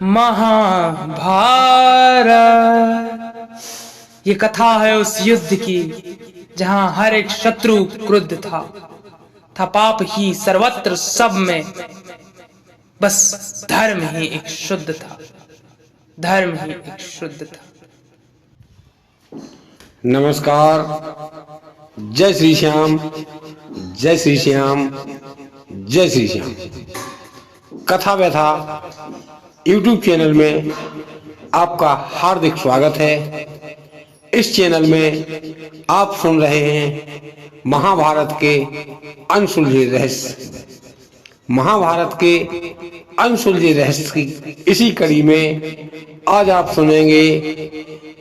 महाभारत। ये कथा है उस युद्ध की जहां हर एक शत्रु क्रुद्ध था पाप ही सर्वत्र सब में, बस धर्म ही एक शुद्ध था, धर्म ही एक शुद्ध था। नमस्कार, जय श्री श्याम, जय श्री श्याम, जय श्री श्याम। कथा व्यथा यूट्यूब चैनल में आपका हार्दिक स्वागत है। इस चैनल में आप सुन रहे हैं महाभारत के अनसुलझे रहस्य। महाभारत के अनसुलझे रहस्य की इसी कड़ी में आज आप सुनेंगे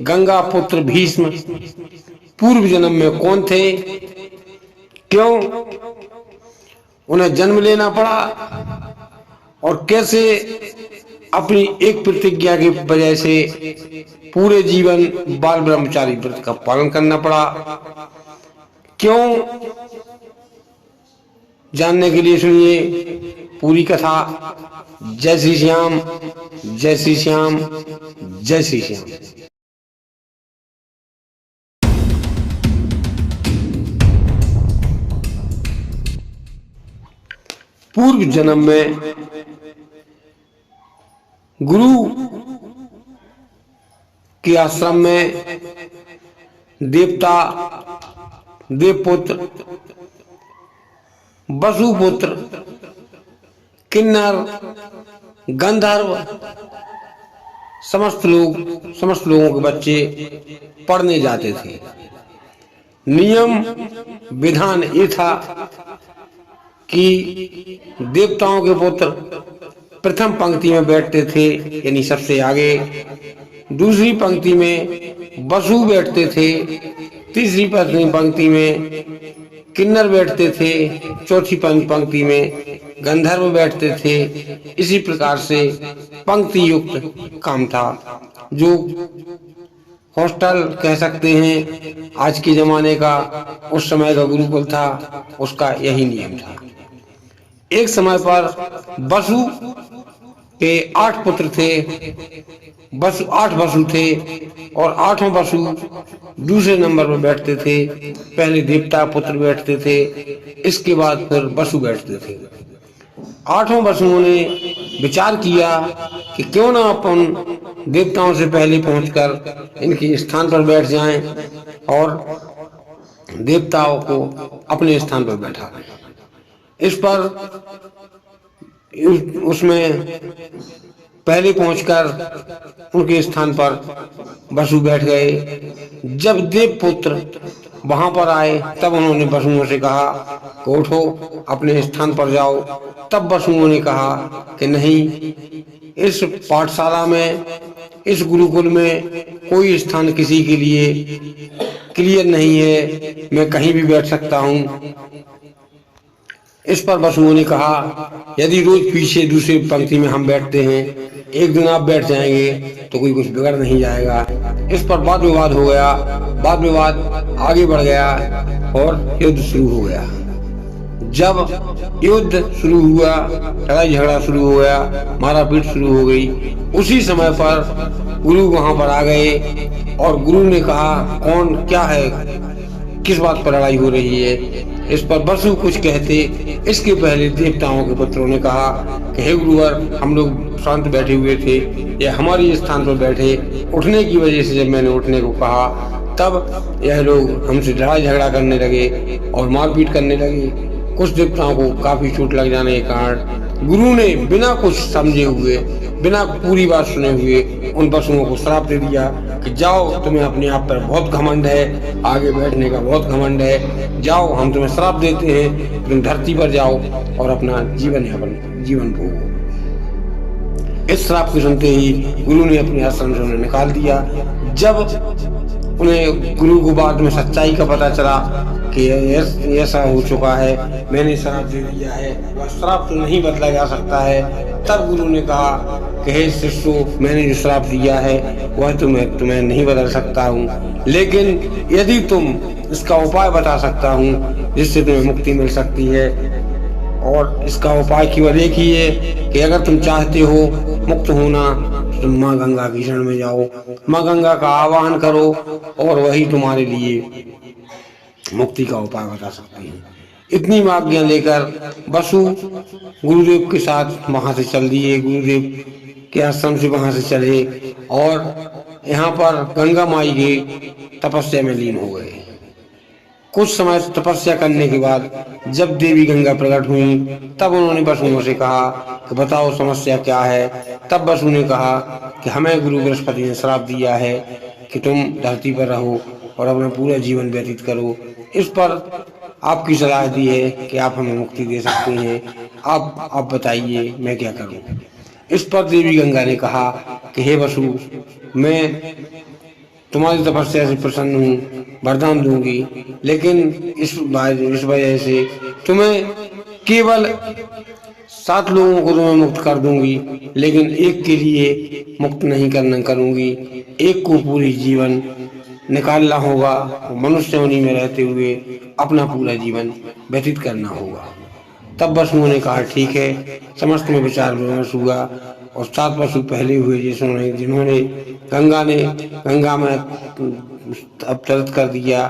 गंगा पुत्र भीष्म पूर्व जन्म में कौन थे, क्यों उन्हें जन्म लेना पड़ा और कैसे अपनी एक प्रतिज्ञा की वजह से पूरे जीवन बाल ब्रह्मचारी व्रत का पालन करना पड़ा। क्यों, जानने के लिए सुनिए पूरी कथा। जय श्री श्याम, जय श्री श्याम, जय श्री श्याम। पूर्व जन्म में गुरु के आश्रम में देवता, देवपुत्र, वसुपुत्र, किन्नर, गंधर्व, समस्त लोगों के बच्चे पढ़ने जाते थे। नियम विधान ये था कि देवताओं के पुत्र प्रथम पंक्ति में बैठते थे, यानी सबसे आगे। दूसरी पंक्ति में वसु बैठते थे, तीसरी पंक्ति में किन्नर बैठते थे, चौथी पंक्ति में गंधर्व बैठते थे। इसी प्रकार से पंक्ति युक्त काम था, जो हॉस्टल कह सकते हैं आज के जमाने का। उस समय का गुरुकुल था, उसका यही नियम था। एक समय पर वसु के 8 पुत्र थे, 8 वसु थे और 8वां वसु दूसरे नंबर पर बैठते थे। पहले देवता पुत्र बैठते थे, इसके बाद फिर वसु बैठते थे। 8वां वसुओं ने विचार किया कि क्यों ना अपन देवताओं से पहले पहुंचकर इनके स्थान पर बैठ जाएं और देवताओं को अपने स्थान पर बैठा। इस पर उसमें पहले पहुंचकर उनके स्थान पर वसु बैठ गए। जब देवपुत्र वहां पर आए तब उन्होंने वसुओं से कहा कि उठो, अपने स्थान पर जाओ। तब वसुओं ने कहा कि नहीं, इस पाठशाला में, इस गुरुकुल में कोई स्थान किसी के लिए क्लियर नहीं है, मैं कहीं भी बैठ सकता हूँ। इस पर वसुओं ने कहा, यदि रोज पीछे दूसरी पंक्ति में हम बैठते हैं, एक दिन आप बैठ जाएंगे तो कोई कुछ बिगड़ नहीं जाएगा। इस पर वाद विवाद हो गया। वाद विवाद आगे बढ़ गया और युद्ध शुरू हो गया। जब युद्ध शुरू हुआ, लड़ाई झगड़ा शुरू हो गया, मारापीट शुरू हो गई। उसी समय पर गुरु वहां पर आ गए और गुरु ने कहा, कौन क्या है, किस बात पर लड़ाई हो रही है। इस पर वसु कुछ कहते। इसके पहले देवताओं के पुत्रों ने कहा कि हे गुरुवर, हम लोग शांत बैठे हुए थे, ये हमारे स्थान पर बैठे। उठने की वजह से जब मैंने उठने को कहा, तब यह लोग हमसे लड़ाई झगड़ा करने लगे और मारपीट करने लगे। कुछ देवताओं को काफी चोट लग जाने के कारण गुरु ने बिना कुछ समझे हुए, बिना पूरी बात सुने हुए उन वसुओं को श्राप दे दिया कि जाओ, तुम्हें अपने आप पर बहुत घमंड है, आगे बैठने का बहुत घमंड है, जाओ, हम तुम्हें श्राप देते हैं, तुम धरती पर जाओ और अपना जीवन भोगो। इस श्राप को सुनते ही गुरु ने अपने आश्रम से उन्हें निकाल दिया। जब उन्हें गुरु को बाद में सच्चाई का पता चला कि ऐसा हो चुका है, मैंने श्राप दे दिया है, वह श्राप तो नहीं बदला जा सकता है, तब गुरु ने कहा कि हे शिष्यों, मैंने जो श्राप दिया है वह तुम्हें नहीं बदल सकता हूँ, लेकिन यदि तुम इसका उपाय बता सकता हूँ जिससे तुम्हें मुक्ति मिल सकती है और इसका उपाय केवल एक ही है कि अगर तुम चाहते हो मुक्त होना तो तुम माँ गंगा की शरण में जाओ, माँ गंगा का आह्वान करो और वही तुम्हारे लिए मुक्ति का उपाय बता सकती हैं। इतनी आज्ञा लेकर बसु गुरुदेव के साथ वहां से चल दिए, गुरुदेव के आश्रम से वहां से चले और यहाँ पर गंगा माई के तपस्या में लीन हो गए। कुछ समय तपस्या करने के बाद जब देवी गंगा प्रकट हुई तब उन्होंने बसुओं से कहा कि बताओ समस्या क्या है। तब बसु ने कहा कि हमें गुरु बृहस्पति ने श्राप दिया है कि तुम धरती पर रहो और अपना पूरा जीवन व्यतीत करो। इस पर आपकी सलाह दी है कि आप हमें मुक्ति दे सकते हैं, आप बताइए मैं क्या करूं। इस पर देवी गंगा ने कहा कि हे बसु, मैं तुम्हारी तपस्या से प्रसन्न हूँ, वरदान दूंगी, लेकिन इस वजह से तुम्हें केवल 7 लोगों को तुम्हें मुक्त कर दूंगी, लेकिन एक के लिए मुक्त नहीं करूंगी। एक को पूरी जीवन निकालना होगा, मनुष्य योनि में रहते हुए अपना पूरा जीवन व्यतीत करना होगा। तब बसुओं ने कहा ठीक है। समस्त में विचार विमर्श हुआ और 7 बसु पहले हुए जिन्होंने गंगा में अवतरित कर दिया,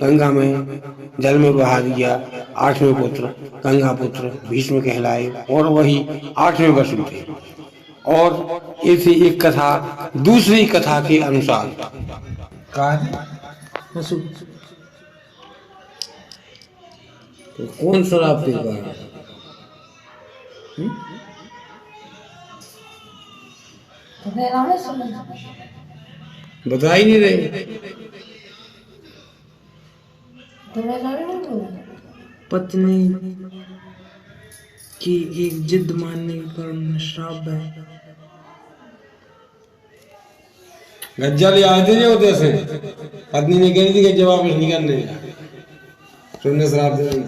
गंगा में जल में बहा दिया। 8वें पुत्र गंगा पुत्र भीष्म कहलाए और वही 8वें बसु थे। और ऐसी एक कथा दूसरी कथा के अनुसार बसु तो कौन शराब पीता है? बता ही नहीं रहे। पत्नी की एक जिद मानने के कारण श्राप है। गज्जा ले आए थे जो होते से पत्नी ने कही थी कि जवाब नहीं करने, तुमने श्राप दे दी।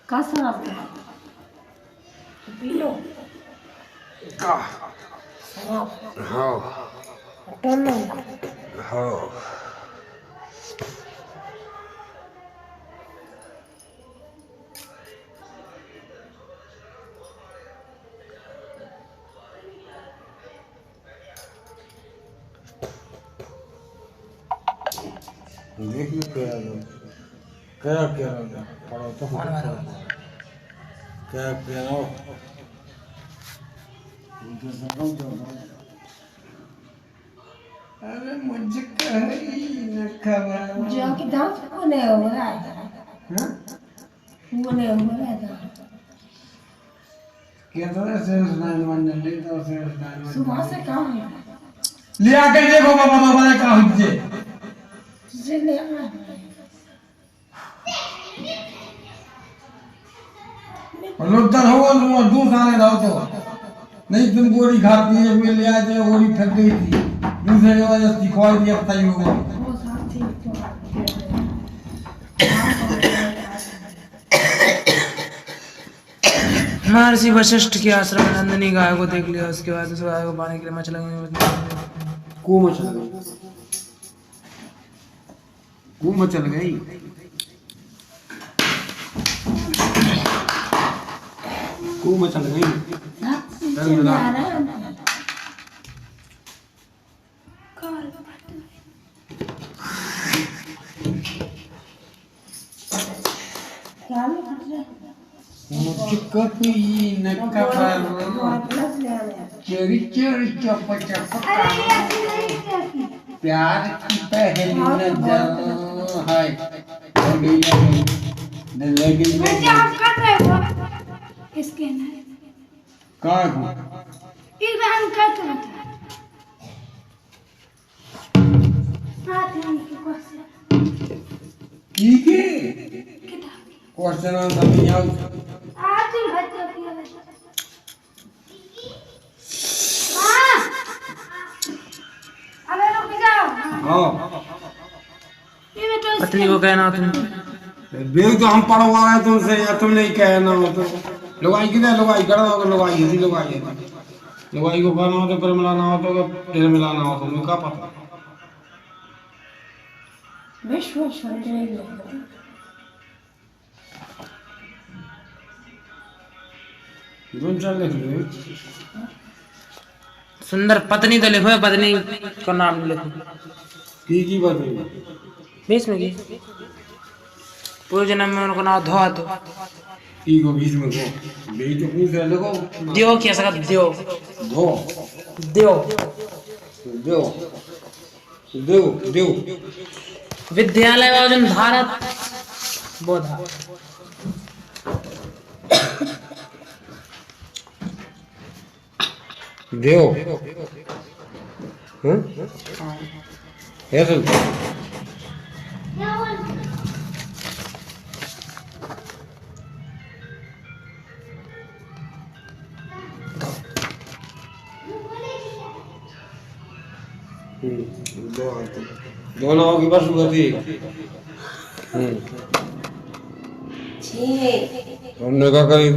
का शराब पी लो का शराब हाँ टोना हाँ देखिए क्या क्या पढ़ो तो क्या क्या अरे मुझे कहीं न खबर जो कि दांत कोने हो रहा है हाँ कोने हो रहा है क्या तो ऐसे लाइन ले तो ऐसे लाइन सुबह से काम है ले आके देखो बाबा बाबा ने कहा मुझे तुझे ले आना लुत्तर हो तुम दूसरा ने रहो तो नहीं, तुम गोली खाती है वे ले आए थे, गोली फेंक गई थी दूसरे ने वजह सिखवाई दिया बताइए वो सब ठीक तो महर्षि वशिष्ठ के आश्रम में नंदिनी गाय को देख लिया। उसके बाद उस गाय को पाने के लिए मछली मचल गई मचल गई कपी न चोरी चोरी चप चप प्यार की पहली नजर है लगी इसके ना का एक बार हम करते हैं आते हैं कि क्वेश्चन ठीक है किताब क्वेश्चन आंसर नहीं आओ आज ही बच्चे पिया हां अरे रुक जाओ हां ये तो पत्नी को कहना तुम बेग तो हम पढ़वा रहे तुमसे या तुम नहीं कहना हो तो लुगाई किधर लुगाई कर दो लुगाई है लुगाई को कहना हो तो फिर मिलाना हो तो फिर मिलाना हो तो मुझे क्या पता विश्व सुंदरी सुंदर पत्नी तो लिखो, पत्नी का नाम लिखो। की बात है? बीच में की पूरे जन्म में उनको नाम धोआ तो की को बीच में को बीच तो पूछ रहे देखो दियो क्या सका दियो धो दियो देव देव देव विद्यालय वाजन भारत बोधा देव ऐसे दोनों की बस गति हमने क्या करी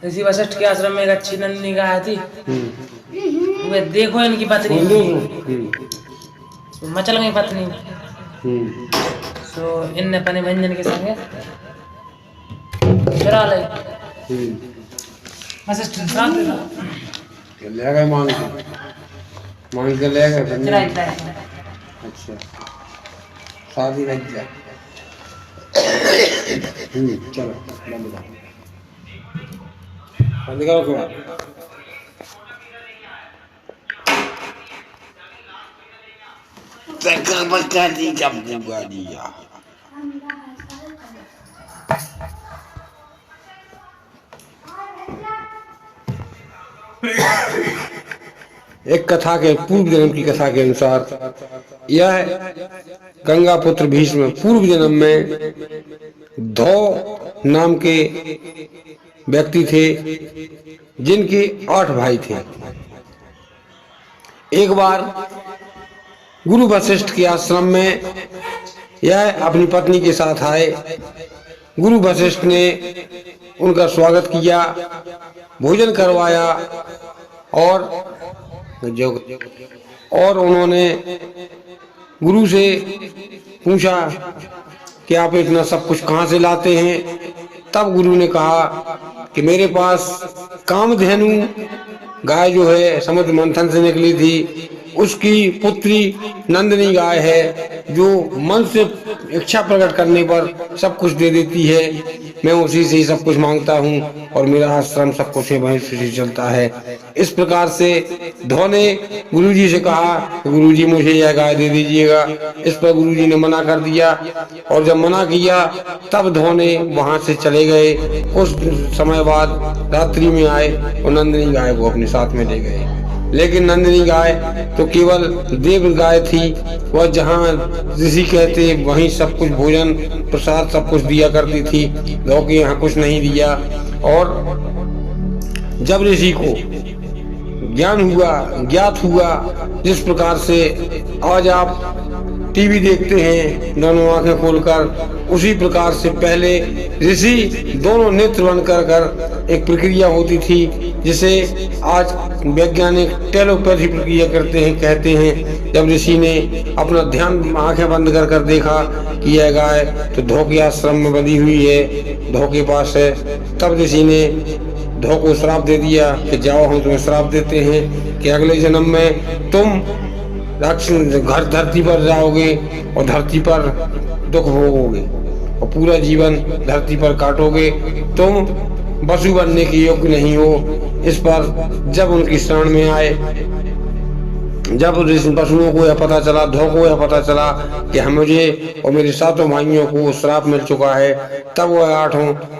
इसी वशिष्ठ के आश्रम में एक अच्छी नंदी गाय थी। वे देखो इनकी पत्नी मचल गई पत्नी। सो इनने पने व्यंजन के संगे चुरा ले वशिष्ठ श्राप दे दो। ले गए मांग के ले गए चुराई चुराई अच्छा शादी लग जाए चलो बंद करो क्या तक बच्चा दी जब बुआ दिया एक कथा के पूर्व जन्म की कथा के अनुसार यह गंगा पुत्र भीष्म पूर्व जन्म में धौ नाम के व्यक्ति थे जिनके 8 भाई थे। एक बार गुरु वशिष्ठ के आश्रम में यह अपनी पत्नी के साथ आए। गुरु वशिष्ठ ने उनका स्वागत किया, भोजन करवाया और उन्होंने गुरु से पूछा कि आप इतना सब कुछ कहाँ से लाते हैं। तब गुरु ने कहा कि मेरे पास कामधेनु गाय जो है समुद्र मंथन से निकली थी, उसकी पुत्री नंदिनी गाय है जो मन से इच्छा प्रकट करने पर सब कुछ दे देती है। मैं उसी से ही सब कुछ मांगता हूँ और मेरा आश्रम सब कुछ वहीं से चलता है। इस प्रकार से धौ ने गुरुजी से कहा कि गुरुजी मुझे यह गाय दे दीजिएगा। इस पर गुरुजी ने मना कर दिया और जब मना किया तब धौ ने वहां से चले गए। कुछ समय बाद रात्रि में आए और नंदिनी गाय को अपने साथ में ले गए। लेकिन नंदिनी गाय तो केवल देव गाय थी। वह जहाँ ऋषि कहते वहीं सब कुछ भोजन प्रसाद सब कुछ दिया करती थी। धौ के यहाँ कुछ नहीं दिया। और जब ऋषि को ज्ञात हुआ जिस प्रकार से आज आप टीवी देखते हैं दोनों आंखें खोलकर, उसी प्रकार से पहले ऋषि दोनों नेत्र बंद कर एक प्रक्रिया होती थी जिसे आज वैज्ञानिक टेलीपैथी प्रक्रिया करते हैं कहते हैं। जब ऋषि ने अपना ध्यान आंखें बंद कर देखा कि यह गाय तो धौ के आश्रम में बंधी हुई है, धौ के पास है, तब ऋषि ने धौ को श्राप दे दिया कि जाओ हम तुम्हें श्राप देते हैं कि अगले जन्म में तुम घर धरती पर जाओगे और धरती पर दुख भोगोगे और पूरा जीवन धरती पर काटोगे। तुम वसु बनने के योग्य नहीं हो। इस पर जब उनकी शरण में आए, जब पशुओं को यह पता चला, धौ को यह पता चला कि मुझे और मेरे 7 भाइयों को श्राप मिल चुका है, तब वह 8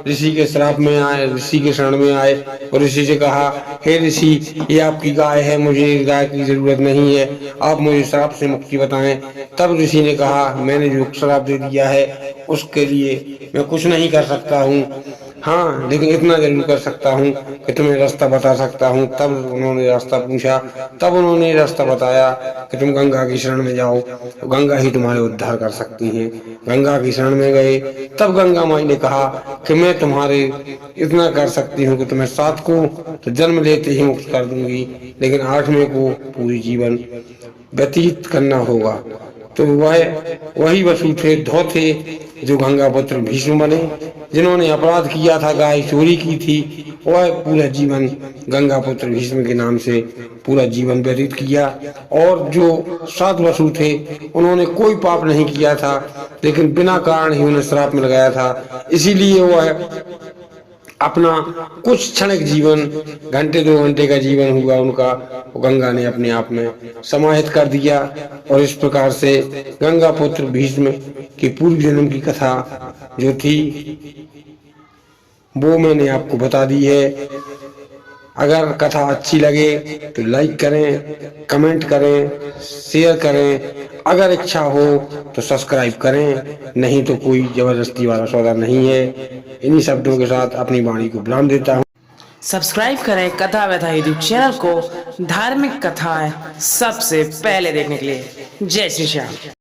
ऋषि के श्राप में आए, ऋषि के शरण में आए और ऋषि से कहा, हे ऋषि ये आपकी गाय है, मुझे इस गाय की जरूरत नहीं है, आप मुझे श्राप से मुक्ति बताएं। तब ऋषि ने कहा, मैंने जो श्राप दे दिया है उसके लिए मैं कुछ नहीं कर सकता हूँ, हाँ लेकिन इतना जरूर कर सकता हूँ कि तुम्हें रास्ता बता सकता हूँ। तब उन्होंने रास्ता पूछा, तब उन्होंने रास्ता बताया कि तुम गंगा की शरण में जाओ, तो गंगा ही तुम्हारे उद्धार कर सकती है। गंगा की शरण में गए, तब गंगा माई ने कहा कि मैं तुम्हारे इतना कर सकती हूँ कि तुम्हें 7 को तो जन्म लेते ही मुक्त कर दूंगी, लेकिन 8वें को पूरी जीवन व्यतीत करना होगा। तो वही वसु थे, धौ थे, जो गंगापुत्र भीष्म बने, जिन्होंने अपराध किया था, गाय चोरी की थी। वह पूरा जीवन गंगापुत्र भीष्म के नाम से पूरा जीवन व्यतीत किया। और जो 7 वसु थे, उन्होंने कोई पाप नहीं किया था, लेकिन बिना कारण ही उन्हें श्राप में लगाया था। इसीलिए वह अपना कुछ क्षणिक जीवन, घंटे 2 घंटे का जीवन हुआ उनका, गंगा ने अपने आप में समाहित कर दिया। और इस प्रकार से गंगापुत्र भीष्म की पूर्व जन्म की कथा जो थी वो मैंने आपको बता दी है। अगर कथा अच्छी लगे तो लाइक करें, कमेंट करें, शेयर करें। अगर इच्छा हो तो सब्सक्राइब करें, नहीं तो कोई जबरदस्ती वाला सौदा नहीं है। इन्हीं शब्दों के साथ अपनी वाणी को विराम देता हूँ। सब्सक्राइब करें कथा व्यथा यूट्यूब चैनल को, धार्मिक कथाएं सबसे पहले देखने के लिए। जय श्री श्याम।